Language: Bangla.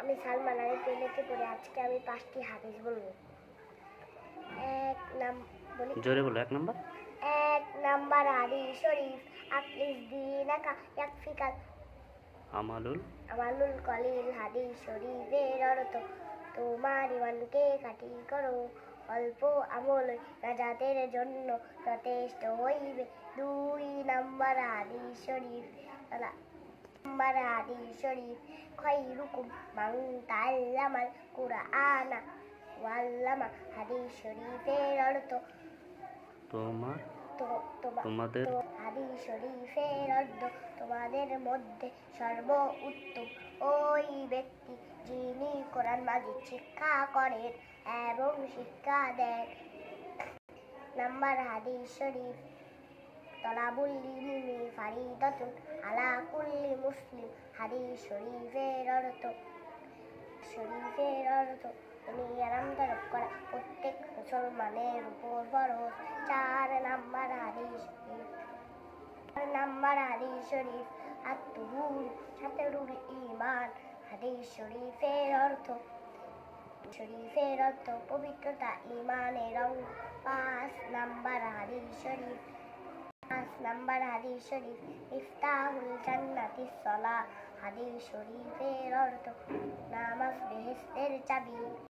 আমি সালমান আলী প্রেমেতে পড়ে আজকে আমি 5টি হাদিস বলবো। জোরে বলো। 1 নাম্বার হাদিস শরীফ, আকলিস দিনাকা ইয়াকফিকাল আমালুল কলিল। হাদিস শরীফের অর্থ, তোমার ঈমানকে খাঁটি করো, অল্প আমল নাজাতের জন্য যথেষ্ট হইবে। 2 নাম্বার হাদিস শরীফ, খায়রুকুম মান তাআল্লামাল কুরআনা ওয়া আল্লামা। হাদিস শরীফের অর্থ, তোমাদের মধ্যে সর্বোত্তম ওই ব্যক্তি যিনি কোরআন মাজিদ শিক্ষা করেন এবং শিক্ষা দেন। নাম্বার হাদিস শরীফ, তলাবুল ইলমি ফারিদাতুন আলা কুল্লি মুসলিম। হাদিস শরীফের অর্থ, দুনিয়া নাম তলব করা প্রত্যেক মুসলমানের উপর ফরজ। 4 নাম্বার হাদিস শরীফ, আত-তুহুর শাতরুল ঈমান। হাদিস শরীফের অর্থ, পবিত্রতা ঈমানের অঙ্গ। 5 নাম্বার হাদিস শরীফ, ইফতাহুল জান্নাতিস সালাহ। হাদিস শরীফের অর্থ, নামাজ বেহেশতের চাবি।